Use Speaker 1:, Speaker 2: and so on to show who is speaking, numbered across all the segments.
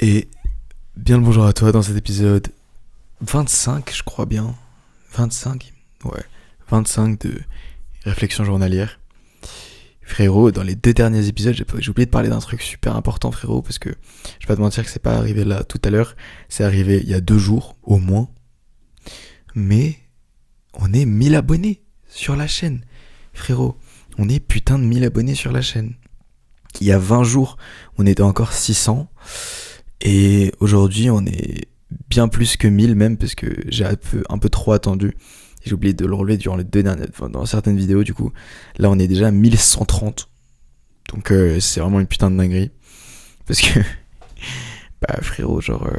Speaker 1: Et bien le bonjour à toi dans cet épisode 25, je crois bien. 25. Ouais, 25 de réflexion journalière. Frérot, dans les 2 derniers épisodes, j'ai oublié de parler d'un truc super important, frérot, parce que je vais pas te mentir que c'est pas arrivé là tout à l'heure. C'est arrivé il y a 2 jours, au moins. Mais on est 1000 abonnés sur la chaîne. Frérot, on est putain de 1000 abonnés sur la chaîne. Il y a 20 jours, on était encore 600. Et aujourd'hui, on est bien plus que 1000 même, parce que j'ai un peu trop attendu. J'ai oublié de le relever durant les 2 dernières, dans certaines vidéos du coup. Là, on est déjà à 1130. Donc c'est vraiment une putain de dinguerie. Parce que, bah frérot, genre,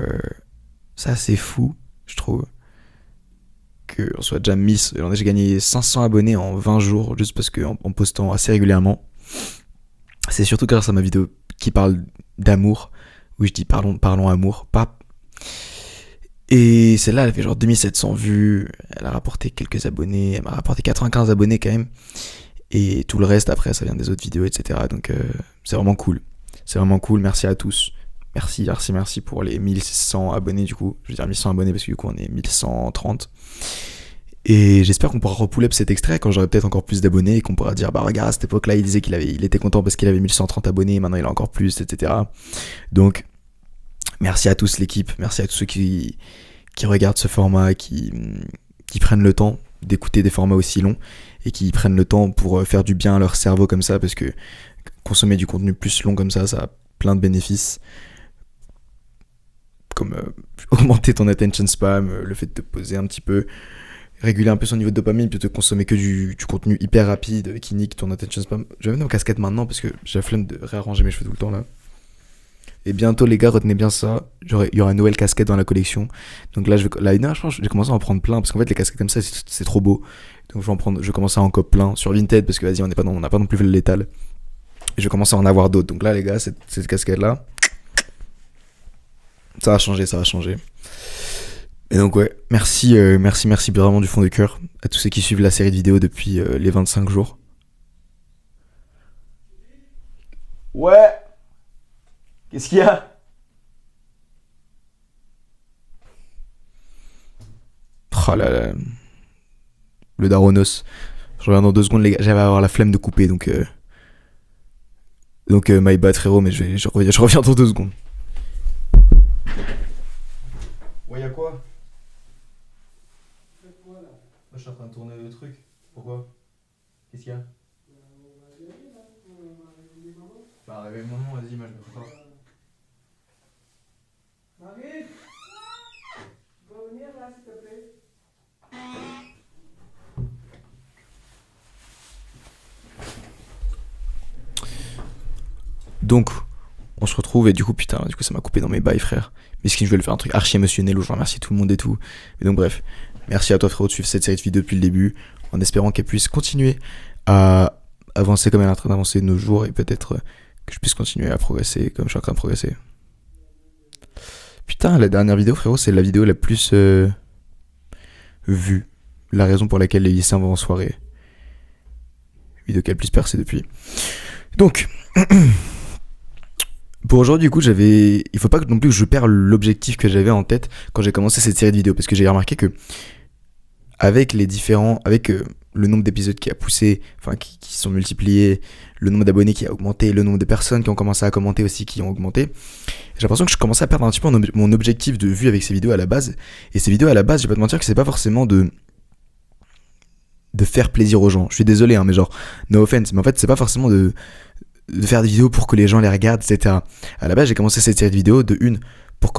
Speaker 1: ça c'est fou, je trouve. Qu'on soit déjà mis. J'ai gagné 500 abonnés en 20 jours, juste parce que en postant assez régulièrement. C'est surtout grâce à ma vidéo qui parle d'amour. Oui, je dis parlons amour, pas. Et celle-là, elle fait genre 2700 vues. Elle a rapporté quelques abonnés. Elle m'a rapporté 95 abonnés quand même. Et tout le reste, après, ça vient des autres vidéos, etc. Donc, c'est vraiment cool. C'est vraiment cool. Merci à tous. Merci pour les 1100 abonnés, du coup. Je veux dire 1100 abonnés parce que du coup, on est 1130. Et j'espère qu'on pourra repull-up cet extrait quand j'aurai peut-être encore plus d'abonnés et qu'on pourra dire, bah regarde, à cette époque-là, il disait il était content parce qu'il avait 1130 abonnés, et maintenant il a encore plus, etc. Donc, merci à tous l'équipe, merci à tous ceux qui regardent ce format, qui prennent le temps d'écouter des formats aussi longs et qui prennent le temps pour faire du bien à leur cerveau comme ça, parce que consommer du contenu plus long comme ça a plein de bénéfices. Comme augmenter ton attention spam, le fait de te poser un petit peu, réguler un peu son niveau de dopamine, puis te consommer que du contenu hyper rapide qui nique ton attention spam. Je vais mettre mon casquette maintenant parce que j'ai la flemme de réarranger mes cheveux tout le temps là. Et bientôt les gars, retenez bien ça, il y aura une nouvelle casquette dans la collection. Donc là, je pense j'ai commencé à en prendre plein parce qu'en fait les casquettes comme ça c'est trop beau. Donc je vais commencer à en copier plein sur Vinted parce que vas-y, on n'a pas non plus fait le létal. Et je vais commencer à en avoir d'autres. Donc là les gars, cette casquette là, ça va changer. Et donc ouais, merci vraiment du fond du cœur à tous ceux qui suivent la série de vidéos depuis les 25 jours. Ouais. Qu'est-ce qu'il y a? Oh là là. Le daronos. Je reviens dans 2 secondes les gars, j'avais avoir la flemme de couper donc my bad frérot, mais je reviens dans 2 secondes. Ouais, y'a quoi? Moi, je suis en train de tourner le truc. Pourquoi? Qu'est-ce qu'il y a? Bah, réveille maman, vas-y, moi je me prépare. Marie, tu peux venir là, s'il te plaît? Donc, on se retrouve et du coup, putain, ça m'a coupé dans mes bails, frère. Mais ce qui je vais le faire un truc archi émotionnel où je remercie tout le monde et tout. Mais donc, bref, merci à toi, frérot, de suivre cette série de vidéos depuis le début, en espérant qu'elle puisse continuer à avancer comme elle est en train d'avancer de nos jours et peut-être que je puisse continuer à progresser comme je suis en train de progresser. Putain, la dernière vidéo, frérot, c'est la vidéo la plus vue. La raison pour laquelle les lycéens vont en soirée. Vidéo qui a le plus percé depuis. Donc, pour aujourd'hui, du coup, il faut pas non plus que je perde l'objectif que j'avais en tête quand j'ai commencé cette série de vidéos. Parce que j'ai remarqué que, avec le nombre d'épisodes qui a poussé, enfin, qui sont multipliés, le nombre d'abonnés qui a augmenté, le nombre de personnes qui ont commencé à commenter aussi qui ont augmenté, j'ai l'impression que je commençais à perdre un petit peu mon objectif de vue avec ces vidéos à la base. Et ces vidéos à la base, je vais pas te mentir que c'est pas forcément de faire plaisir aux gens. Je suis désolé, hein, mais genre, no offense, mais en fait, c'est pas forcément de faire des vidéos pour que les gens les regardent, etc. À la base, j'ai commencé cette série de vidéos pour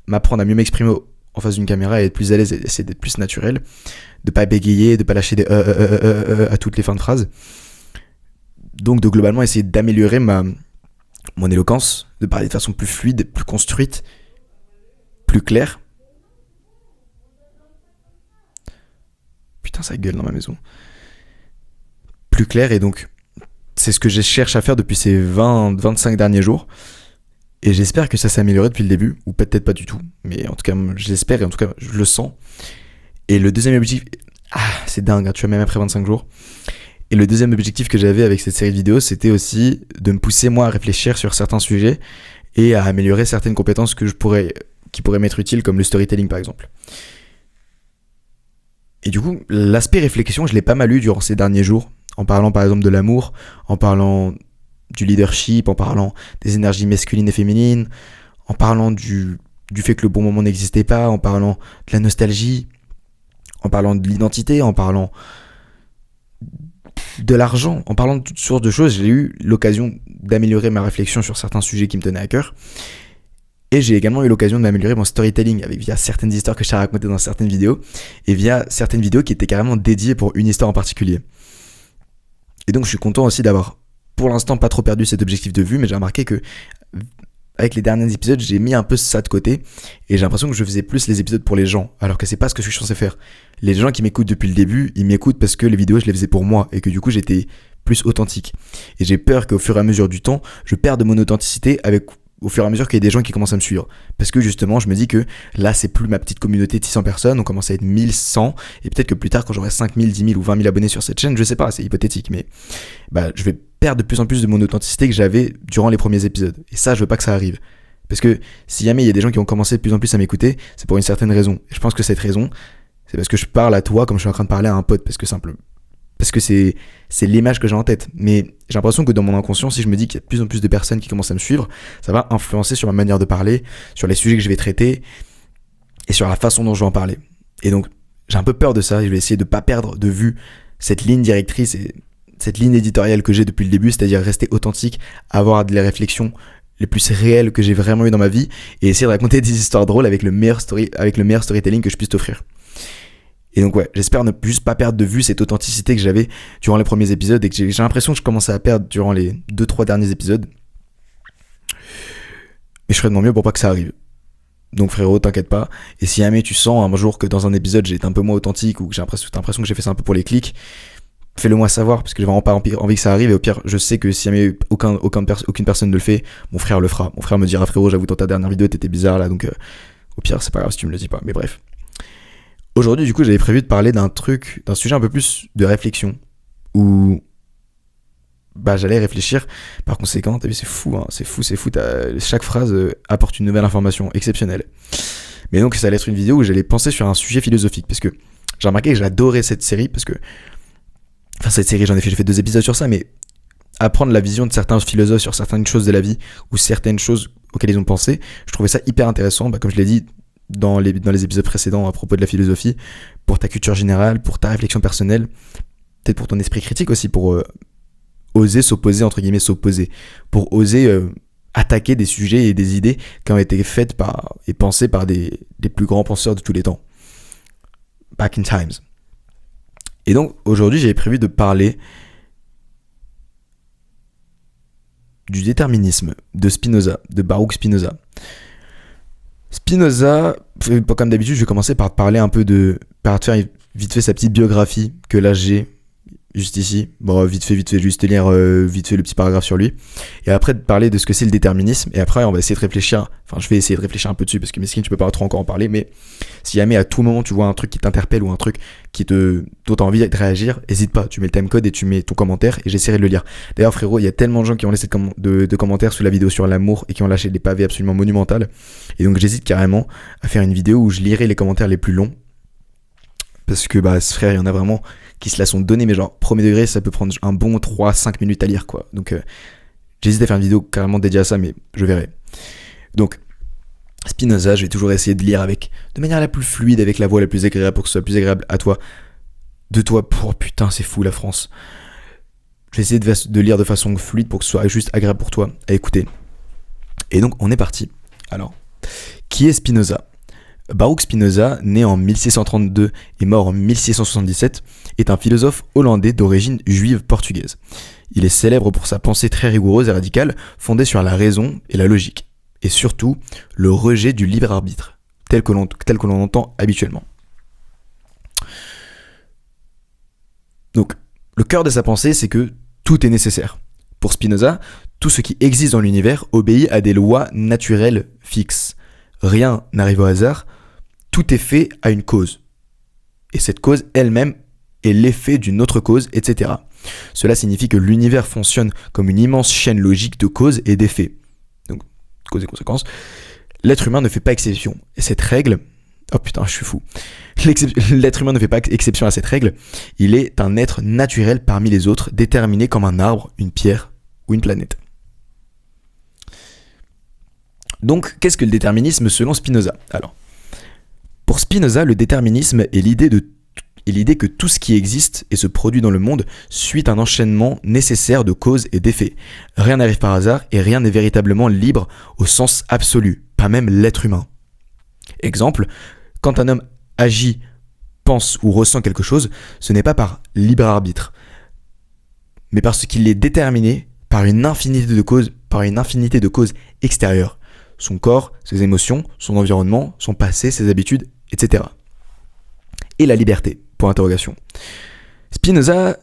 Speaker 1: m'apprendre à mieux m'exprimer en face d'une caméra et être plus à l'aise et essayer d'être plus naturel, de pas bégayer, de pas lâcher des à toutes les fins de phrases. Donc de globalement essayer d'améliorer mon éloquence, de parler de façon plus fluide, plus construite, plus claire. Putain, ça gueule dans ma maison. Plus claire, et donc c'est ce que je cherche à faire depuis ces 20-25 derniers jours. Et j'espère que ça s'est amélioré depuis le début, ou peut-être pas du tout. Mais en tout cas, je l'espère, et en tout cas, je le sens. Et le deuxième objectif... c'est dingue, hein, tu vois, même après 25 jours. Et le deuxième objectif que j'avais avec cette série de vidéos, c'était aussi de me pousser, moi, à réfléchir sur certains sujets et à améliorer certaines compétences qui pourraient m'être utiles, comme le storytelling par exemple. Et du coup, l'aspect réflexion, je l'ai pas mal eu durant ces derniers jours, en parlant par exemple de l'amour, en parlant du leadership, en parlant des énergies masculines et féminines, en parlant du fait que le bon moment n'existait pas, en parlant de la nostalgie, en parlant de l'identité, en parlant de l'argent, en parlant de toutes sortes de choses. J'ai eu l'occasion d'améliorer ma réflexion sur certains sujets qui me tenaient à cœur. Et j'ai également eu l'occasion d'améliorer mon storytelling via certaines histoires que je t'ai racontées dans certaines vidéos et via certaines vidéos qui étaient carrément dédiées pour une histoire en particulier. Et donc je suis content aussi d'avoir pour l'instant pas trop perdu cet objectif de vue, mais j'ai remarqué que avec les derniers épisodes, j'ai mis un peu ça de côté et j'ai l'impression que je faisais plus les épisodes pour les gens, alors que c'est pas ce que je suis censé faire. Les gens qui m'écoutent depuis le début, ils m'écoutent parce que les vidéos je les faisais pour moi et que du coup j'étais plus authentique. Et j'ai peur qu'au fur et à mesure du temps, je perde mon authenticité au fur et à mesure qu'il y a des gens qui commencent à me suivre. Parce que justement, je me dis que là, c'est plus ma petite communauté de 600 personnes, on commence à être 1100, et peut-être que plus tard, quand j'aurai 5000, 10 000 ou 20 000 abonnés sur cette chaîne, je sais pas, c'est hypothétique, mais je vais perdre de plus en plus de mon authenticité que j'avais durant les premiers épisodes. Et ça, je veux pas que ça arrive. Parce que si jamais il y a des gens qui ont commencé de plus en plus à m'écouter, c'est pour une certaine raison. Et je pense que cette raison, c'est parce que je parle à toi comme je suis en train de parler à un pote, parce que c'est l'image que j'ai en tête. Mais j'ai l'impression que dans mon inconscient, si je me dis qu'il y a de plus en plus de personnes qui commencent à me suivre, ça va influencer sur ma manière de parler, sur les sujets que je vais traiter et sur la façon dont je vais en parler. Et donc, j'ai un peu peur de ça et je vais essayer de ne pas perdre de vue cette ligne directrice et cette ligne éditoriale que j'ai depuis le début, c'est-à-dire rester authentique, avoir des réflexions les plus réelles que j'ai vraiment eues dans ma vie et essayer de raconter des histoires drôles avec le meilleur storytelling que je puisse t'offrir. Et donc ouais, j'espère ne juste pas perdre de vue cette authenticité que j'avais durant les premiers épisodes et que j'ai l'impression que je commençais à perdre durant les 2-3 derniers épisodes. Mais je ferai de mon mieux pour pas que ça arrive. Donc frérot, t'inquiète pas. Et si jamais tu sens un jour que dans un épisode j'ai été un peu moins authentique ou que t'as l'impression que j'ai fait ça un peu pour les clics, fais-le moi savoir parce que j'ai vraiment pas envie que ça arrive. Et au pire, je sais que si jamais aucune personne ne le fait, mon frère le fera. Mon frère me dira frérot, j'avoue dans ta dernière vidéo t'étais bizarre là, donc au pire c'est pas grave si tu me le dis pas. Mais bref. Aujourd'hui, du coup, j'avais prévu de parler d'un sujet un peu plus de réflexion, où j'allais réfléchir. Par conséquent, t'as vu, c'est fou. Chaque phrase apporte une nouvelle information exceptionnelle. Mais donc, ça allait être une vidéo où j'allais penser sur un sujet philosophique, parce que j'ai remarqué que j'adorais cette série, cette série, j'ai fait 2 épisodes sur ça, mais apprendre la vision de certains philosophes sur certaines choses de la vie, ou certaines choses auxquelles ils ont pensé, je trouvais ça hyper intéressant, comme je l'ai dit, dans les épisodes précédents à propos de la philosophie, pour ta culture générale, pour ta réflexion personnelle, peut-être pour ton esprit critique aussi, pour oser s'opposer, entre guillemets s'opposer, pour oser attaquer des sujets et des idées qui ont été faites et pensées par des plus grands penseurs de tous les temps. Back in times. Et donc aujourd'hui j'avais prévu de parler du déterminisme de Spinoza, de Baruch Spinoza. Spinoza, comme d'habitude, je vais commencer par te parler un peu par te faire vite fait sa petite biographie que là j'ai juste ici. Bon, vite fait, juste te lire vite fait le petit paragraphe sur lui. Et après te parler de ce que c'est le déterminisme. Et après, on va essayer de réfléchir. Enfin, je vais essayer de réfléchir un peu dessus parce que mesquine, tu peux pas trop encore en parler. Mais si jamais à tout moment tu vois un truc qui t'interpelle ou un truc dont tu as envie de réagir, hésite pas. Tu mets le timecode et tu mets ton commentaire et j'essaierai de le lire. D'ailleurs, frérot, il y a tellement de gens qui ont laissé de commentaires sous la vidéo sur l'amour et qui ont lâché des pavés absolument monumentales. Et donc, j'hésite carrément à faire une vidéo où je lirai les commentaires les plus longs. Parce que, frère, il y en a vraiment qui se la sont donnés, mais genre, premier degré, ça peut prendre un bon 3-5 minutes à lire, quoi. Donc, j'hésite à faire une vidéo carrément dédiée à ça, mais je verrai. Donc, Spinoza, je vais toujours essayer de lire de manière la plus fluide, avec la voix la plus agréable, pour que ce soit plus agréable à toi. De toi, putain, c'est fou, la France. Je vais essayer de lire de façon fluide pour que ce soit juste agréable pour toi à écouter. Et donc, on est parti. Alors, qui est Spinoza ? Baruch Spinoza, né en 1632 et mort en 1677, est un philosophe hollandais d'origine juive portugaise. Il est célèbre pour sa pensée très rigoureuse et radicale, fondée sur la raison et la logique, et surtout le rejet du libre arbitre, tel que l'on entend habituellement. Donc, le cœur de sa pensée, c'est que tout est nécessaire. Pour Spinoza, tout ce qui existe dans l'univers obéit à des lois naturelles fixes. Rien n'arrive au hasard, tout est fait à une cause. Et cette cause elle-même est l'effet d'une autre cause, etc. Cela signifie que l'univers fonctionne comme une immense chaîne logique de causes et d'effets. Donc, cause et conséquence, l'être humain ne fait pas exception. Et cette règle, oh putain, je suis fou. L'être humain ne fait pas exception à cette règle. Il est un être naturel parmi les autres, déterminé comme un arbre, une pierre ou une planète. Donc, qu'est-ce que le déterminisme selon Spinoza ? Alors, pour Spinoza, le déterminisme est l'idée que tout ce qui existe et se produit dans le monde suit un enchaînement nécessaire de causes et d'effets. Rien n'arrive par hasard et rien n'est véritablement libre au sens absolu, pas même l'être humain. Exemple, quand un homme agit, pense ou ressent quelque chose, ce n'est pas par libre arbitre, mais parce qu'il est déterminé par une infinité de causes extérieures. Son corps, ses émotions, son environnement, son passé, ses habitudes, etc. Et la liberté, pour interrogation. Spinoza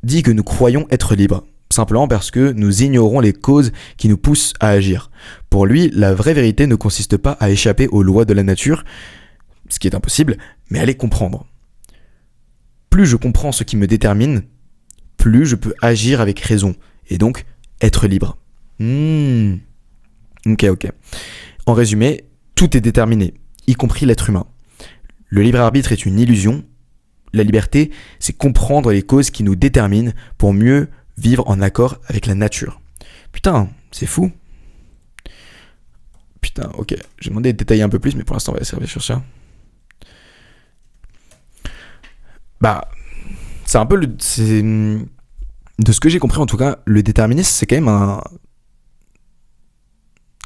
Speaker 1: dit que nous croyons être libres, simplement parce que nous ignorons les causes qui nous poussent à agir. Pour lui, la vraie vérité ne consiste pas à échapper aux lois de la nature, ce qui est impossible, mais à les comprendre. Plus je comprends ce qui me détermine, plus je peux agir avec raison, et donc être libre. Ok. En résumé, tout est déterminé, y compris l'être humain. Le libre arbitre est une illusion. La liberté, c'est comprendre les causes qui nous déterminent pour mieux vivre en accord avec la nature. Putain, c'est fou. Putain, ok. J'ai demandé de détailler un peu plus, mais pour l'instant, on va essayer de réfléchir sur ça. Bah, c'est un peu de ce que j'ai compris en tout cas, le déterminisme, c'est quand même un...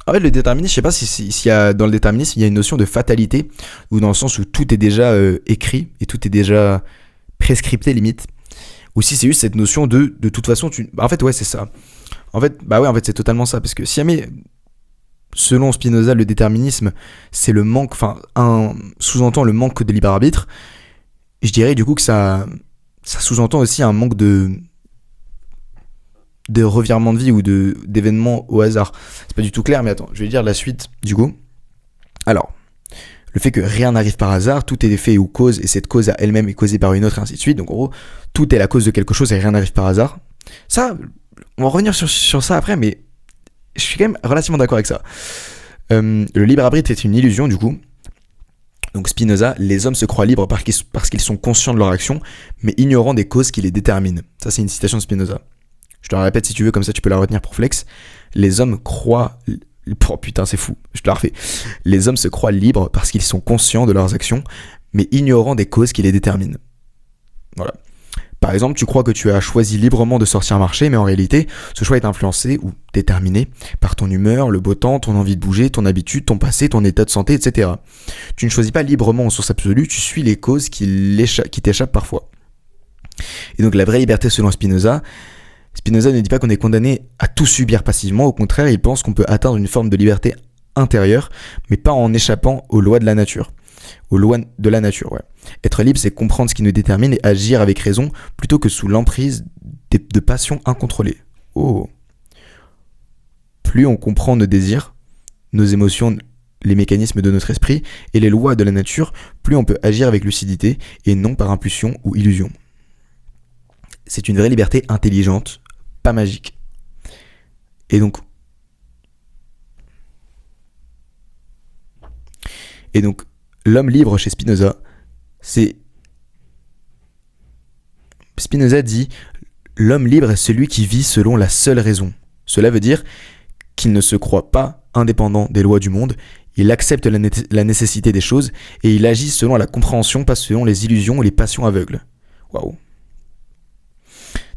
Speaker 1: En fait, le déterminisme, je sais pas s'il y a, dans le déterminisme, il y a une notion de fatalité, ou dans le sens où tout est déjà écrit, et tout est déjà prescripté limite, ou si c'est juste cette notion de toute façon, en fait, ouais, c'est ça. En fait, c'est totalement ça, parce que si jamais, selon Spinoza, le déterminisme, c'est le manque, sous-entend le manque de libre arbitre, je dirais du coup que ça sous-entend aussi un manque de revirement de vie ou d'événements au hasard. C'est pas du tout clair, mais attends, je vais lire la suite du coup. Alors, le fait que rien n'arrive par hasard, tout est effet ou cause, et cette cause à elle-même est causée par une autre, et ainsi de suite. Donc en gros, tout est la cause de quelque chose et rien n'arrive par hasard. Ça, on va revenir sur ça après, mais je suis quand même relativement d'accord avec ça. Le libre arbitre est une illusion du coup. Donc Spinoza, les hommes se croient libres parce qu'ils sont conscients de leur action, mais ignorant des causes qui les déterminent. Ça, c'est une citation de Spinoza. Je te la répète si tu veux, comme ça tu peux la retenir pour flex. Les hommes croient... Oh putain, c'est fou, je te la refais. Les hommes se croient libres parce qu'ils sont conscients de leurs actions, mais ignorant des causes qui les déterminent. Voilà. Par exemple, tu crois que tu as choisi librement de sortir marcher, mais en réalité, ce choix est influencé ou déterminé par ton humeur, le beau temps, ton envie de bouger, ton habitude, ton passé, ton état de santé, etc. Tu ne choisis pas librement en source absolue, tu suis les causes qui t'échappent parfois. Et donc la vraie liberté selon Spinoza ne dit pas qu'on est condamné à tout subir passivement, au contraire, il pense qu'on peut atteindre une forme de liberté intérieure, mais pas en échappant aux lois de la nature. Aux lois de la nature, ouais. Être libre, c'est comprendre ce qui nous détermine et agir avec raison, plutôt que sous l'emprise de passions incontrôlées. Oh. Plus on comprend nos désirs, nos émotions, les mécanismes de notre esprit et les lois de la nature, plus on peut agir avec lucidité et non par impulsion ou illusion. C'est une vraie liberté intelligente, pas magique. Et donc, l'homme libre chez Spinoza, Spinoza dit « L'homme libre est celui qui vit selon la seule raison ». Cela veut dire qu'il ne se croit pas indépendant des lois du monde, il accepte la nécessité des choses et il agit selon la compréhension, pas selon les illusions ou les passions aveugles. Waouh.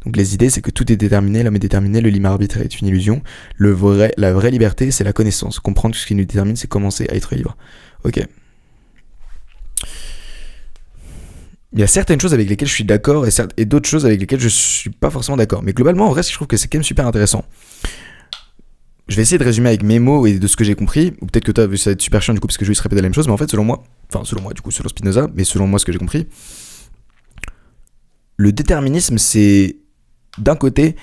Speaker 1: Donc les idées, c'est que tout est déterminé, l'homme est déterminé, le libre arbitre est une illusion. La vraie liberté, c'est la connaissance. Comprendre ce qui nous détermine, c'est commencer à être libre. Ok. Il y a certaines choses avec lesquelles je suis d'accord et d'autres choses avec lesquelles je suis pas forcément d'accord. Mais globalement, en vrai, je trouve que c'est quand même super intéressant. Je vais essayer de résumer avec mes mots et de ce que j'ai compris. Ou peut-être que toi, ça va être super chiant du coup parce que je vais juste répéter la même chose. Mais en fait, selon moi, du coup, selon Spinoza, mais selon moi, ce que j'ai compris, le déterminisme, c'est d'un côté,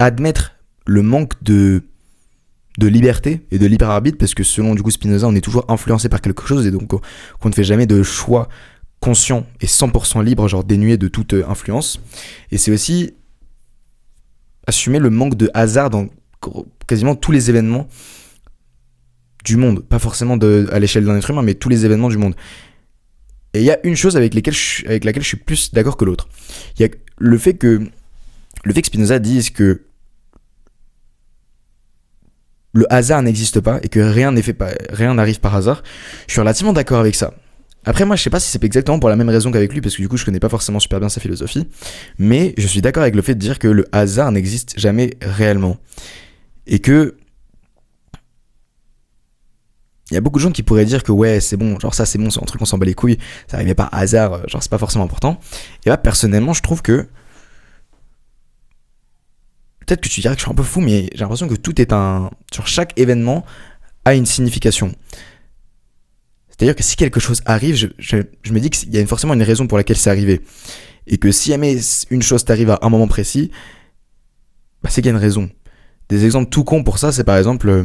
Speaker 1: admettre le manque de liberté et de libre arbitre, parce que selon du coup Spinoza, on est toujours influencé par quelque chose et donc qu'on ne fait jamais de choix conscient et 100% libre, genre dénué de toute influence. Et c'est aussi assumer le manque de hasard dans quasiment tous les événements du monde. Pas forcément à l'échelle d'un être humain, mais tous les événements du monde. Et il y a une chose avec laquelle je suis plus d'accord que l'autre. Il y a le fait que Spinoza dise que le hasard n'existe pas et que rien n'arrive par hasard. Je suis relativement d'accord avec ça. Après, moi, je sais pas si c'est exactement pour la même raison qu'avec lui, parce que du coup, je connais pas forcément super bien sa philosophie, mais je suis d'accord avec le fait de dire que le hasard n'existe jamais réellement. Et que il y a beaucoup de gens qui pourraient dire que ouais, c'est bon, genre ça c'est bon, c'est un truc on s'en bat les couilles, ça arrivait par hasard, genre c'est pas forcément important. Et là, personnellement, je trouve que peut-être que tu dirais que je suis un peu fou, mais j'ai l'impression que tout est sur chaque événement a une signification. C'est-à-dire que si quelque chose arrive, je me dis qu'il y a forcément une raison pour laquelle c'est arrivé. Et que si jamais une chose t'arrive à un moment précis, bah c'est qu'il y a une raison. Des exemples tout cons pour ça, c'est par exemple,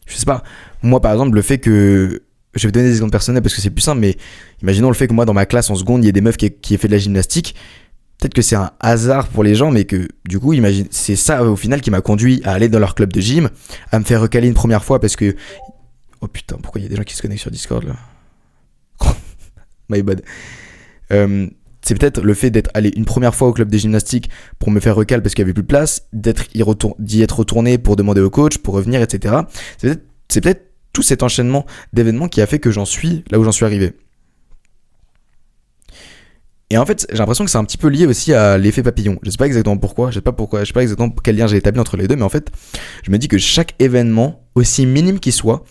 Speaker 1: je sais pas, moi par exemple, le fait que, je vais donner des exemples personnels parce que c'est plus simple, mais imaginons le fait que moi dans ma classe en seconde, il y ait des meufs qui aient fait de la gymnastique. Peut-être que c'est un hasard pour les gens, mais que du coup, imagine, c'est ça au final qui m'a conduit à aller dans leur club de gym, à me faire recaler une première fois parce que... Oh putain, pourquoi il y a des gens qui se connectent sur Discord là? My bad. C'est peut-être le fait d'être allé une première fois au club de gymnastique pour me faire recal parce qu'il n'y avait plus de place, d'y être retourné pour demander au coach, pour revenir, etc. C'est peut-être tout cet enchaînement d'événements qui a fait que j'en suis là où j'en suis arrivé. Et en fait, j'ai l'impression que c'est un petit peu lié aussi à l'effet papillon. Je sais pas exactement pourquoi, je sais pas exactement quel lien j'ai établi entre les deux, mais en fait, je me dis que chaque événement, aussi minime qu'il soit,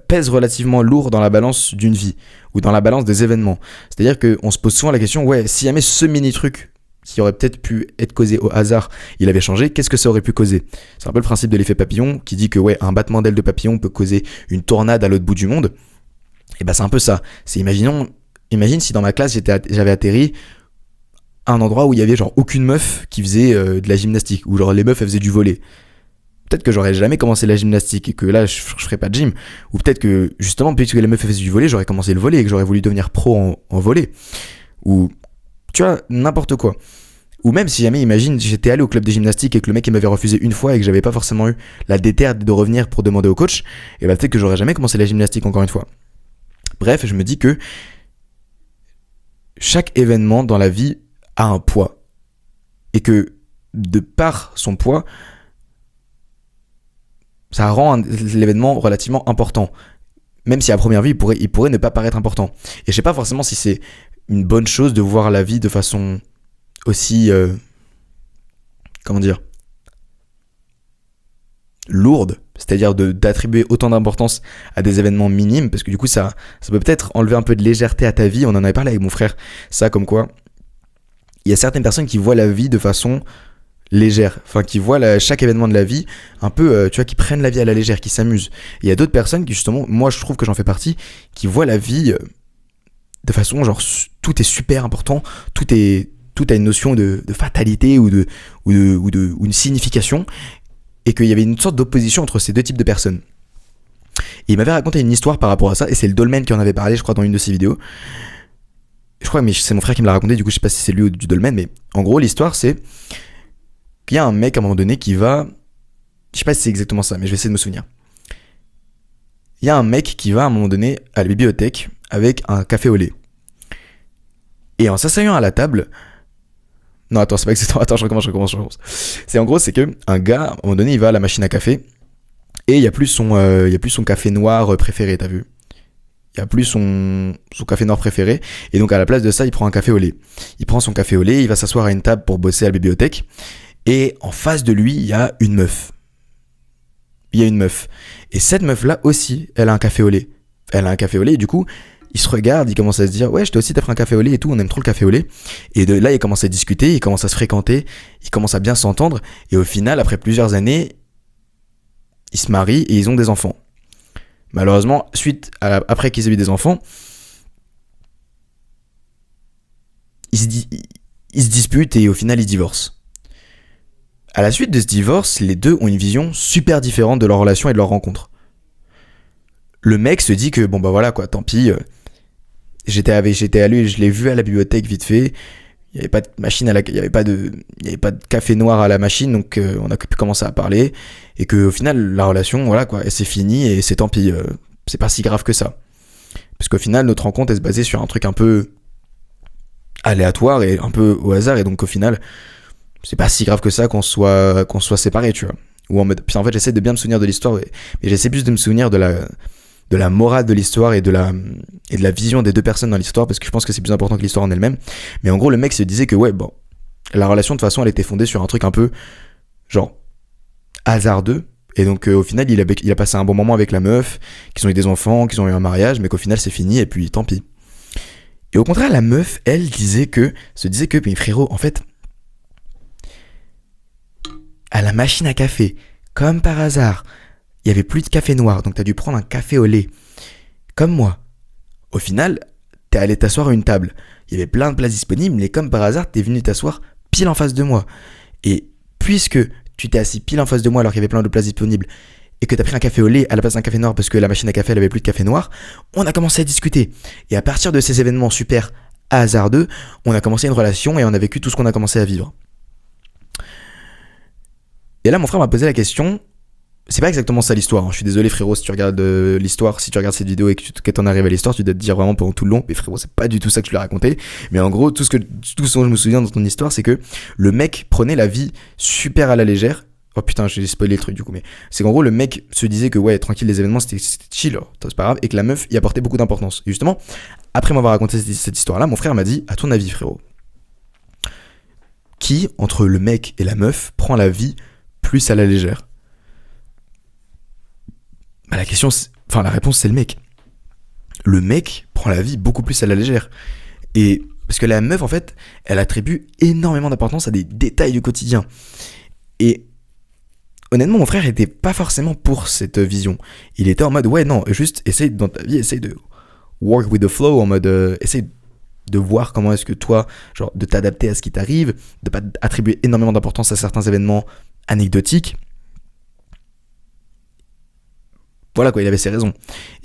Speaker 1: pèse relativement lourd dans la balance d'une vie, ou dans la balance des événements. C'est-à-dire qu'on se pose souvent la question, ouais, si jamais ce mini-truc, qui aurait peut-être pu être causé au hasard, il avait changé, qu'est-ce que ça aurait pu causer? C'est un peu le principe de l'effet papillon, qui dit que ouais, un battement d'aile de papillon peut causer une tornade à l'autre bout du monde. Et bah c'est un peu ça. Imagine si dans ma classe j'avais atterri à un endroit où il y avait genre aucune meuf qui faisait de la gymnastique, ou genre les meufs elles faisaient du volley. Peut-être que j'aurais jamais commencé la gymnastique et que là je ferais pas de gym. Ou peut-être que justement, puisque les meufs faisaient du volley, j'aurais commencé le volley et que j'aurais voulu devenir pro en volley. Ou tu vois, n'importe quoi. Ou même si jamais, imagine, j'étais allé au club de gymnastique et que le mec il m'avait refusé une fois et que j'avais pas forcément eu la déterre de revenir pour demander au coach, et bah peut-être que j'aurais jamais commencé la gymnastique encore une fois. Bref, je me dis que chaque événement dans la vie a un poids. Et que de par son poids, ça rend l'événement relativement important. Même si à première vue, il pourrait ne pas paraître important. Et je sais pas forcément si c'est une bonne chose de voir la vie de façon aussi... lourde. C'est-à-dire d'attribuer autant d'importance à des événements minimes. Parce que du coup, ça peut peut-être enlever un peu de légèreté à ta vie. On en avait parlé avec mon frère. Ça, comme quoi, il y a certaines personnes qui voient la vie de façon... légère, enfin qui voient chaque événement de la vie un peu, tu vois, qui prennent la vie à la légère, qui s'amusent. Il y a d'autres personnes qui justement, moi je trouve que j'en fais partie, qui voient la vie de façon genre tout est super important, tout a une notion de fatalité ou une signification, et qu'il y avait une sorte d'opposition entre ces deux types de personnes. Et il m'avait raconté une histoire par rapport à ça, et c'est le Dolmen qui en avait parlé, je crois, dans une de ses vidéos. Je crois, mais c'est mon frère qui me l'a raconté, du coup je sais pas si c'est lui ou du Dolmen, mais en gros l'histoire c'est il y a un mec à un moment donné qui va... Je sais pas si c'est exactement ça, mais je vais essayer de me souvenir. Il y a un mec qui va à un moment donné à la bibliothèque avec un café au lait. Et en s'asseyant à la table... Non, attends, c'est pas exactement... Attends, je recommence. C'est en gros, c'est que un gars, à un moment donné, il va à la machine à café et il y a plus son café noir préféré, t'as vu? Il y a plus son café noir préféré. Et donc à la place de ça, il prend un café au lait. Il prend son café au lait, il va s'asseoir à une table pour bosser à la bibliothèque. Et en face de lui, il y a une meuf. Et cette meuf-là aussi, elle a un café au lait. Et du coup, ils se regardent, ils commencent à se dire « Ouais, je t'ai aussi t'offrir un café au lait et tout, on aime trop le café au lait. » Et de là, ils commencent à discuter, ils commencent à se fréquenter, ils commencent à bien s'entendre. Et au final, après plusieurs années, ils se marient et ils ont des enfants. Malheureusement, après qu'ils aient eu des enfants, ils se disputent et au final, ils divorcent. À la suite de ce divorce, les deux ont une vision super différente de leur relation et de leur rencontre. le mec se dit que bon bah voilà quoi, tant pis. J'étais allé, je l'ai vu à la bibliothèque vite fait. Il n'y avait pas de machine il y avait pas de café noir à la machine, donc on a pu commencer à parler et que au final la relation, voilà quoi, c'est fini et c'est tant pis. C'est pas si grave que ça. Parce qu'au final notre rencontre elle se basait sur un truc un peu aléatoire et un peu au hasard et donc au final c'est pas si grave que ça qu'on soit séparés, tu vois. Ou en mode, puis en fait j'essaie de bien me souvenir de l'histoire, mais j'essaie plus de me souvenir de la morale de l'histoire et de la vision des deux personnes dans l'histoire, parce que je pense que c'est plus important que l'histoire en elle-même. Mais en gros, le mec se disait que ouais, bon, la relation de toute façon, elle était fondée sur un truc un peu genre hasardeux. Et donc au final, il a passé un bon moment avec la meuf, qu'ils ont eu des enfants, qu'ils ont eu un mariage, mais qu'au final c'est fini et puis tant pis. Et au contraire, la meuf, elle se disait que, mais frérot, en fait, à la machine à café, comme par hasard, il y avait plus de café noir, donc t'as dû prendre un café au lait. Comme moi. Au final, t'es allé t'asseoir à une table. Il y avait plein de places disponibles, et comme par hasard, t'es venu t'asseoir pile en face de moi. Et puisque tu t'es assis pile en face de moi alors qu'il y avait plein de places disponibles, et que t'as pris un café au lait à la place d'un café noir parce que la machine à café elle avait plus de café noir, on a commencé à discuter. Et à partir de ces événements super hasardeux, on a commencé une relation et on a vécu tout ce qu'on a commencé à vivre. Et là, mon frère m'a posé la question. C'est pas exactement ça l'histoire, hein. Je suis désolé frérot si tu regardes l'histoire, si tu regardes cette vidéo et que t'en arrives à l'histoire, tu dois te dire vraiment pendant tout le long, mais frérot c'est pas du tout ça que je lui ai raconté. Mais en gros, tout ce dont je me souviens dans ton histoire, c'est que le mec prenait la vie super à la légère. Oh putain, j'ai spoilé le truc du coup, mais c'est qu'en gros le mec se disait que ouais, tranquille, les événements c'était chill, c'est pas grave, et que la meuf y apportait beaucoup d'importance. Et justement, après m'avoir raconté cette histoire-là, mon frère m'a dit, à ton avis frérot, qui entre le mec et la meuf prend la vie plus à la légère? Bah la réponse c'est le mec. Le mec prend la vie beaucoup plus à la légère. Et parce que la meuf en fait, elle attribue énormément d'importance à des détails du quotidien. Et honnêtement, mon frère était pas forcément pour cette vision. Il était en mode ouais non, juste essaye dans ta vie, essaye de work with the flow, en mode essaye de voir comment est-ce que toi, genre de t'adapter à ce qui t'arrive, de pas attribuer énormément d'importance à certains événements anecdotiques. Voilà quoi, il avait ses raisons.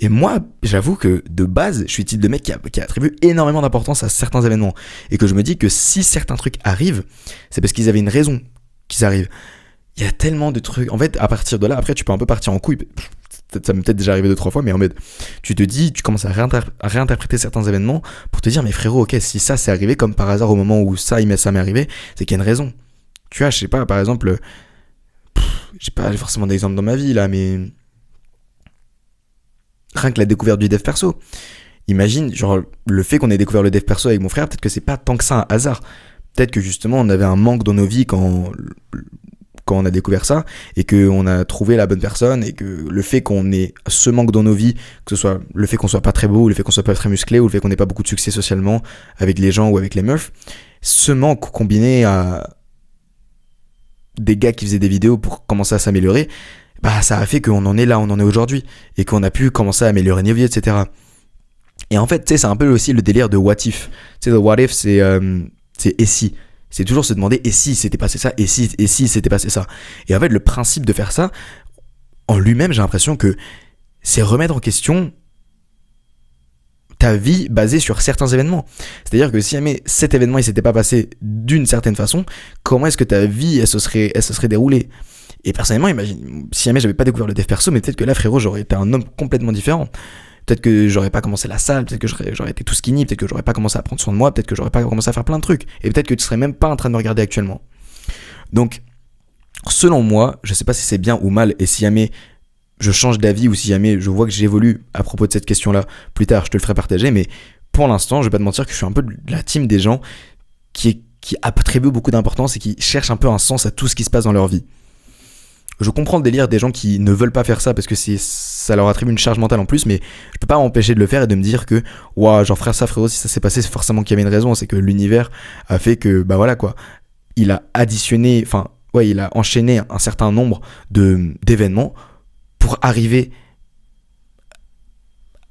Speaker 1: Et moi, j'avoue que de base, je suis le type de mec qui attribue énormément d'importance à certains événements. Et que je me dis que si certains trucs arrivent, c'est parce qu'ils avaient une raison qu'ils arrivent. Il y a tellement de trucs. En fait, à partir de là, après, tu peux un peu partir en couille. Ça m'est peut-être déjà arrivé 2-3 fois, mais en mode, tu te dis, tu commences à réinterpréter certains événements pour te dire, mais frérot, ok, si ça c'est arrivé comme par hasard au moment où ça m'est arrivé, c'est qu'il y a une raison. Tu vois, je sais pas, par exemple, j'ai pas forcément d'exemple dans ma vie là, mais rien que la découverte du dev perso. Imagine, genre, le fait qu'on ait découvert le dev perso avec mon frère, peut-être que c'est pas tant que ça un hasard. Peut-être que justement, on avait un manque dans nos vies quand on a découvert ça, et qu'on a trouvé la bonne personne, et que le fait qu'on ait ce manque dans nos vies, que ce soit le fait qu'on soit pas très beau, ou le fait qu'on soit pas très musclé, ou le fait qu'on ait pas beaucoup de succès socialement avec les gens ou avec les meufs, ce manque combiné à des gars qui faisaient des vidéos pour commencer à s'améliorer, bah ça a fait qu'on en est là, on en est aujourd'hui, et qu'on a pu commencer à améliorer nos vies, etc. Et en fait, tu sais, c'est un peu aussi le délire de what if. Tu sais, le what if, c'est et si. C'est toujours se demander et si c'était passé ça, et si c'était passé ça. Et en fait, le principe de faire ça, en lui-même, j'ai l'impression que c'est remettre en question ta vie basée sur certains événements. C'est-à-dire que si jamais cet événement il s'était pas passé d'une certaine façon, comment est-ce que ta vie elle se serait déroulée? Et personnellement, imagine, si jamais j'avais pas découvert le dev perso, mais peut-être que là, frérot, j'aurais été un homme complètement différent. Peut-être que j'aurais pas commencé la salle, peut-être que j'aurais été tout skinny, peut-être que j'aurais pas commencé à prendre soin de moi, peut-être que j'aurais pas commencé à faire plein de trucs. Et peut-être que tu serais même pas en train de me regarder actuellement. Donc, selon moi, je sais pas si c'est bien ou mal, et si jamais je change d'avis ou si jamais je vois que j'évolue à propos de cette question-là, plus tard, je te le ferai partager, mais pour l'instant, je vais pas te mentir que je suis un peu de la team des gens qui attribuent beaucoup d'importance et qui cherchent un peu un sens à tout ce qui se passe dans leur vie. Je comprends le délire des gens qui ne veulent pas faire ça parce que ça leur attribue une charge mentale en plus, mais je peux pas m'empêcher de le faire et de me dire que waouh, genre frérot, si ça s'est passé, c'est forcément qu'il y avait une raison, c'est que l'univers a fait que bah voilà quoi, il a enchaîné un certain nombre d'événements pour arriver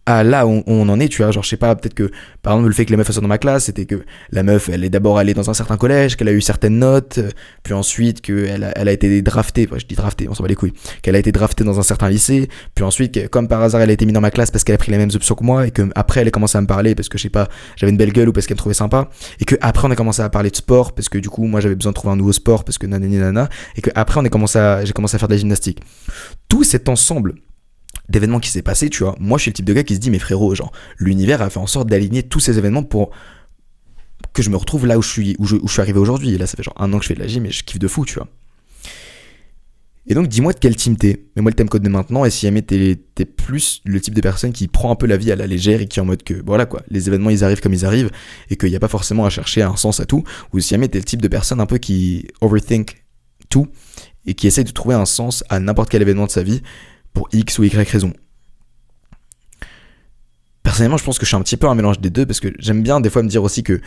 Speaker 1: à là où on en est, tu vois, genre je sais pas, peut-être que par exemple le fait que la meuf soit dans ma classe, c'était que la meuf elle est d'abord allée dans un certain collège, qu'elle a eu certaines notes, puis ensuite elle a été draftée, enfin, je dis draftée, on s'en bat les couilles, qu'elle a été draftée dans un certain lycée, puis ensuite que, comme par hasard elle a été mise dans ma classe parce qu'elle a pris les mêmes options que moi, et que après elle a commencé à me parler parce que je sais pas, j'avais une belle gueule ou parce qu'elle me trouvait sympa, et que après on a commencé à parler de sport parce que du coup moi j'avais besoin de trouver un nouveau sport parce que nanani nana, et que après j'ai commencé à faire de la gymnastique. Tout cet ensemble d'événements qui s'est passé, tu vois, moi je suis le type de gars qui se dit mais frérot, genre l'univers a fait en sorte d'aligner tous ces événements pour que je me retrouve là où je suis arrivé aujourd'hui. Et là ça fait genre 1 an que je fais de la gym et je kiffe de fou, tu vois. Et donc dis-moi de quel team t'es, mets-moi le timecode de maintenant, et si jamais t'es plus le type de personne qui prend un peu la vie à la légère et qui est en mode que voilà quoi, les événements ils arrivent comme ils arrivent et qu'il n'y a pas forcément à chercher un sens à tout, ou si jamais t'es le type de personne un peu qui overthink tout et qui essaye de trouver un sens à n'importe quel événement de sa vie pour X ou Y raison. Personnellement, je pense que je suis un petit peu un mélange des deux parce que j'aime bien des fois me dire aussi que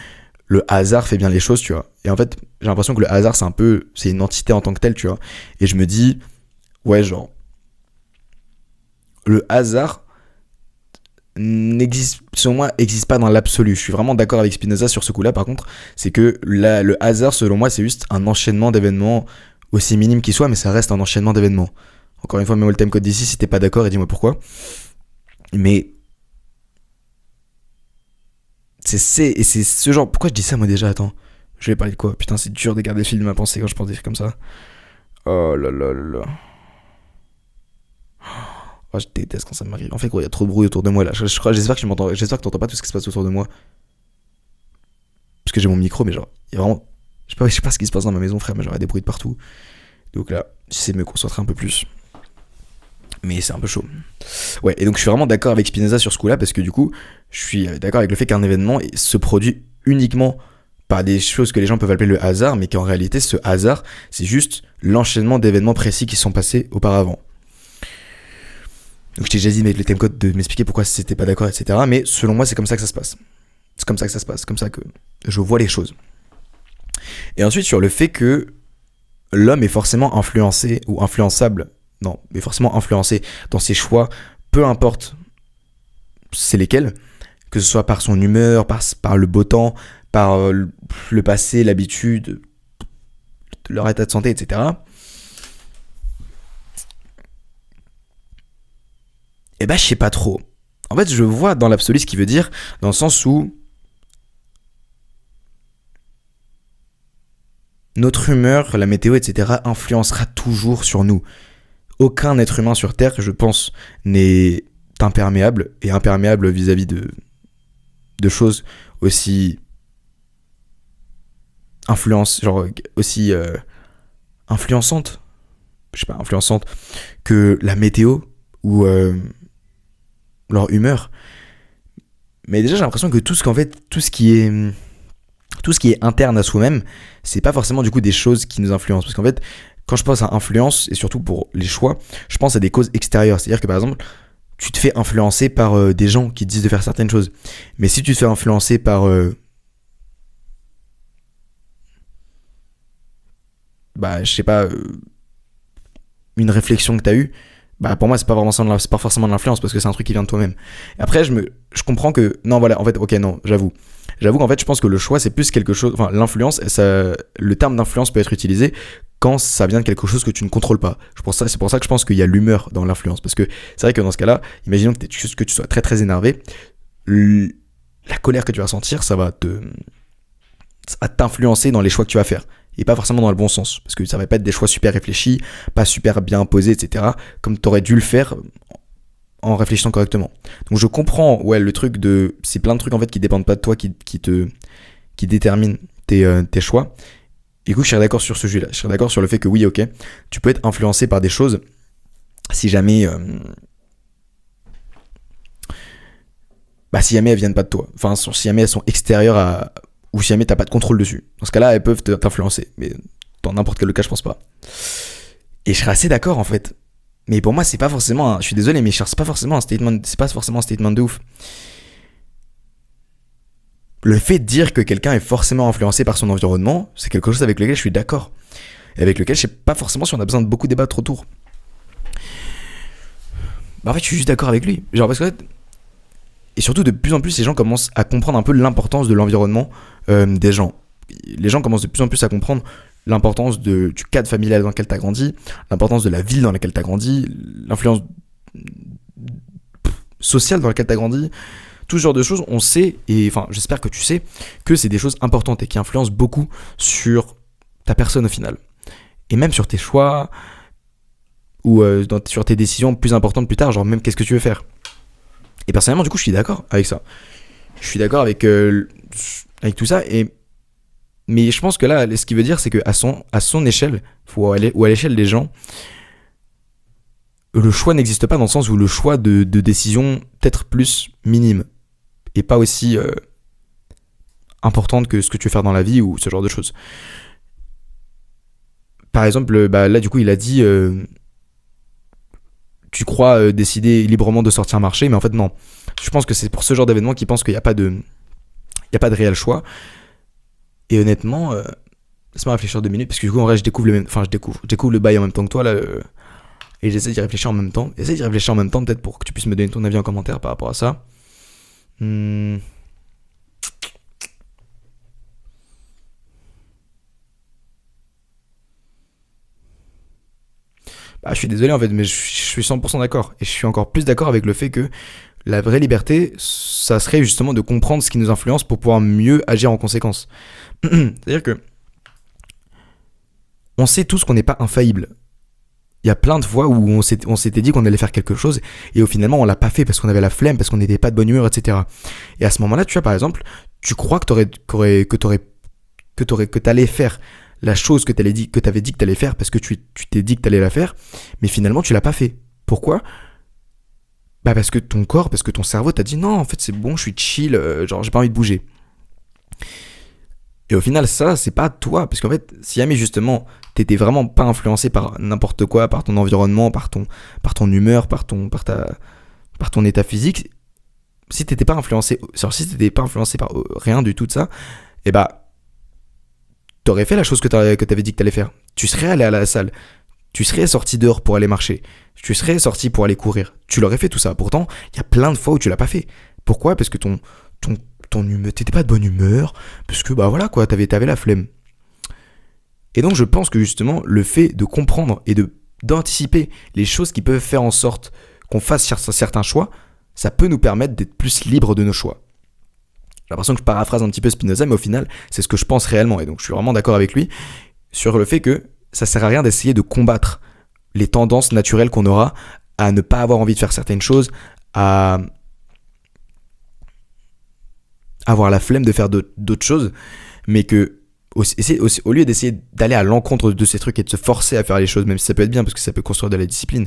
Speaker 1: le hasard fait bien les choses, tu vois. Et en fait, j'ai l'impression que le hasard, c'est une entité en tant que telle, tu vois. Et je me dis, ouais, genre, le hasard selon moi, n'existe pas dans l'absolu. Je suis vraiment d'accord avec Spinoza sur ce coup-là, par contre, c'est que le hasard, selon moi, c'est juste un enchaînement d'événements aussi minime qu'il soit, mais ça reste un enchaînement d'événements. Encore une fois, mets-moi le timecode d'ici si t'es pas d'accord et dis-moi pourquoi. Mais c'est ce genre. Pourquoi je dis ça moi déjà? Attends. Je vais parler de quoi? Putain, c'est dur de garder le fil de ma pensée quand je pense des trucs comme ça. Oh là là là là. Oh, je déteste quand ça m'arrive. En fait, gros, il y a trop de bruit autour de moi là. J'espère que tu m'entends. J'espère que t'entends pas tout ce qui se passe autour de moi. Parce que j'ai mon micro, mais genre, il y a vraiment. Je sais pas ce qui se passe dans ma maison, frère, mais genre, il y a des bruits de partout. Donc là, j'essaie de me concentrer un peu plus. Mais c'est un peu chaud. Ouais, et donc je suis vraiment d'accord avec Spinoza sur ce coup-là, parce que du coup, je suis d'accord avec le fait qu'un événement se produit uniquement par des choses que les gens peuvent appeler le hasard, mais qu'en réalité, ce hasard, c'est juste l'enchaînement d'événements précis qui sont passés auparavant. Donc je t'ai déjà dit avec le timecode de m'expliquer pourquoi c'était pas d'accord, etc. Mais selon moi, c'est comme ça que ça se passe. C'est comme ça que ça se passe, comme ça que je vois les choses. Et ensuite, sur le fait que l'homme est forcément influencé ou influençable, non, mais forcément influencé dans ses choix, peu importe c'est lesquels, que ce soit par son humeur, par le beau temps, par le passé, l'habitude, leur état de santé, etc. Eh ben, je sais pas trop. En fait, je vois dans l'absolu ce qu'il veut dire, dans le sens où notre humeur, la météo, etc. influencera toujours sur nous. Aucun être humain sur Terre, je pense, n'est imperméable, et imperméable vis-à-vis de choses aussi aussi influençantes, je sais pas, influençantes que la météo ou leur humeur. Mais déjà, j'ai l'impression que tout ce qui est interne à soi-même, c'est pas forcément du coup des choses qui nous influencent. Parce qu'en fait, quand je pense à influence, et surtout pour les choix, je pense à des causes extérieures. C'est-à-dire que par exemple, tu te fais influencer par des gens qui te disent de faire certaines choses. Mais si tu te fais influencer par je sais pas, une réflexion que t'as eue, bah pour moi c'est pas forcément de l'influence parce que c'est un truc qui vient de toi-même. Et après je comprends que non voilà, en fait ok non, j'avoue qu'en fait je pense que le choix c'est plus quelque chose, enfin l'influence, le terme d'influence peut être utilisé quand ça vient de quelque chose que tu ne contrôles pas. C'est pour ça que je pense qu'il y a l'humeur dans l'influence, parce que c'est vrai que dans ce cas-là, imaginons que tu sois très très énervé, la colère que tu vas ressentir, ça va t'influencer dans les choix que tu vas faire. Et pas forcément dans le bon sens, parce que ça va pas être des choix super réfléchis, pas super bien posés, etc. Comme t'aurais dû le faire en réfléchissant correctement. Donc je comprends, ouais, le truc c'est plein de trucs en fait qui dépendent pas de toi, qui déterminent tes choix. Et du coup, je serais d'accord sur ce sujet-là. Je serais d'accord sur le fait que oui, ok, tu peux être influencé par des choses si jamais elles viennent pas de toi. Enfin, si jamais elles sont extérieures ou si jamais t'as pas de contrôle dessus. Dans ce cas-là, elles peuvent t'influencer. Mais dans n'importe quel cas, je pense pas. Et je serais assez d'accord, en fait. Mais pour moi, c'est pas forcément je suis désolé, mais c'est pas forcément un statement de ouf. Le fait de dire que quelqu'un est forcément influencé par son environnement, c'est quelque chose avec lequel je suis d'accord. Et avec lequel je sais pas forcément si on a besoin de beaucoup débattre autour. En fait, je suis juste d'accord avec lui. Genre, parce que Et surtout, de plus en plus, les gens commencent à comprendre un peu l'importance de l'environnement des gens. Les gens commencent de plus en plus à comprendre l'importance du cadre familial dans lequel tu as grandi, l'importance de la ville dans laquelle tu as grandi, l'influence sociale dans laquelle tu as grandi. Tout ce genre de choses, on sait, et enfin j'espère que tu sais, que c'est des choses importantes et qui influencent beaucoup sur ta personne au final. Et même sur tes choix, ou sur tes décisions plus importantes plus tard, genre même qu'est-ce que tu veux faire. Et personnellement, du coup, je suis d'accord avec ça. Je suis d'accord avec tout ça, mais je pense que là, ce qu'il veut dire, c'est qu'à son échelle, ou à l'échelle des gens, le choix n'existe pas dans le sens où le choix de décision peut-être plus minime et pas aussi importante que ce que tu veux faire dans la vie ou ce genre de choses. Par exemple, là du coup il a dit tu crois décider librement de sortir marcher, mais en fait non. Je pense que c'est pour ce genre d'événement qu'il pense qu'il n'y a pas de réel choix. Et honnêtement, laisse-moi réfléchir 2 minutes parce que du coup en vrai je découvre le bail en même temps que toi là. Et j'essaie d'y réfléchir en même temps. Peut-être pour que tu puisses me donner ton avis en commentaire par rapport à ça. Je suis désolé en fait, mais je suis 100% d'accord. Et je suis encore plus d'accord avec le fait que la vraie liberté, ça serait justement de comprendre ce qui nous influence pour pouvoir mieux agir en conséquence. C'est-à-dire que on sait tous qu'on n'est pas infaillible. Il y a plein de fois où on s'était dit qu'on allait faire quelque chose et au finalement on l'a pas fait parce qu'on avait la flemme, parce qu'on n'était pas de bonne humeur, etc. Et à ce moment-là, tu vois, par exemple, tu crois que t'allais faire la chose que t'avais dit que t'allais faire parce que tu t'es dit que t'allais la faire, mais finalement tu l'as pas fait. Pourquoi ? Parce que ton cerveau t'a dit non, en fait c'est bon, je suis chill, genre j'ai pas envie de bouger. Et au final, ça, c'est pas toi. Parce qu'en fait, si jamais justement, t'étais vraiment pas influencé par n'importe quoi, par ton environnement, par ton humeur, par ton état physique, si t'étais pas influencé par rien du tout de ça, t'aurais fait la chose que t'avais dit que t'allais faire. Tu serais allé à la salle. Tu serais sorti dehors pour aller marcher. Tu serais sorti pour aller courir. Tu l'aurais fait tout ça. Pourtant, il y a plein de fois où tu l'as pas fait. Pourquoi ? Parce que ton humeur, t'étais pas de bonne humeur, parce que voilà quoi, t'avais la flemme. Et donc je pense que justement le fait de comprendre et d'anticiper les choses qui peuvent faire en sorte qu'on fasse certains choix, ça peut nous permettre d'être plus libres de nos choix. J'ai l'impression que je paraphrase un petit peu Spinoza, mais au final c'est ce que je pense réellement, et donc je suis vraiment d'accord avec lui sur le fait que ça sert à rien d'essayer de combattre les tendances naturelles qu'on aura à ne pas avoir envie de faire certaines choses, à avoir la flemme de faire d'autres choses, mais que au lieu d'essayer d'aller à l'encontre de ces trucs et de se forcer à faire les choses, même si ça peut être bien parce que ça peut construire de la discipline,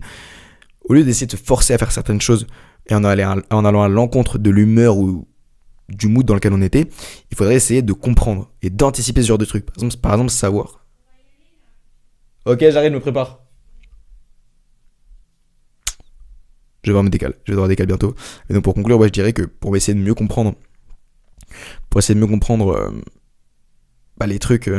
Speaker 1: au lieu d'essayer de se forcer à faire certaines choses et en allant à l'encontre de l'humeur ou du mood dans lequel on était, il faudrait essayer de comprendre et d'anticiper ce genre de trucs. Par exemple savoir. Ok, j'arrive, je me prépare. Je vais devoir décaler bientôt. Et donc pour conclure, je dirais que pour essayer de mieux comprendre les trucs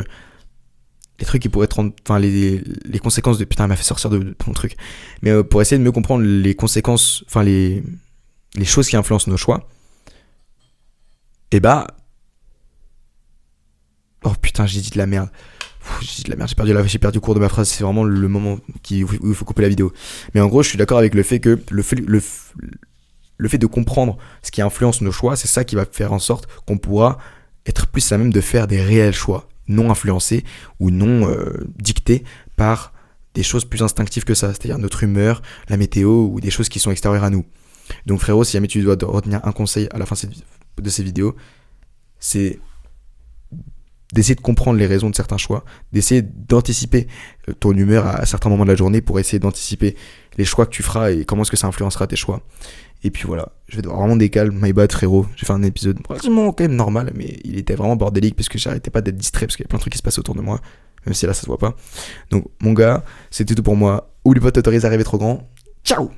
Speaker 1: qui pourraient te rendre, enfin les conséquences de, putain, elle m'a fait sortir de mon truc, mais pour essayer de mieux comprendre les conséquences, enfin les choses qui influencent nos choix, oh putain, j'ai dit de la merde, j'ai perdu le cours de ma phrase, c'est vraiment le moment où il faut couper la vidéo. Mais en gros, je suis d'accord avec le fait que le fait de comprendre ce qui influence nos choix, c'est ça qui va faire en sorte qu'on pourra être plus à même de faire des réels choix, non influencés ou non dictés par des choses plus instinctives que ça, c'est-à-dire notre humeur, la météo ou des choses qui sont extérieures à nous. Donc frérot, si jamais tu dois retenir un conseil à la fin de ces vidéos, c'est d'essayer de comprendre les raisons de certains choix, d'essayer d'anticiper ton humeur à certains moments de la journée pour essayer d'anticiper les choix que tu feras et comment est-ce que ça influencera tes choix. Et puis voilà, je vais devoir vraiment décaler, my bad frérot, j'ai fait un épisode relativement quand même normal, mais il était vraiment bordélique parce que j'arrêtais pas d'être distrait parce qu'il y a plein de trucs qui se passaient autour de moi, même si là ça se voit pas. Donc mon gars, c'était tout pour moi, oublie pas de t'autoriser à rêver trop grand, ciao.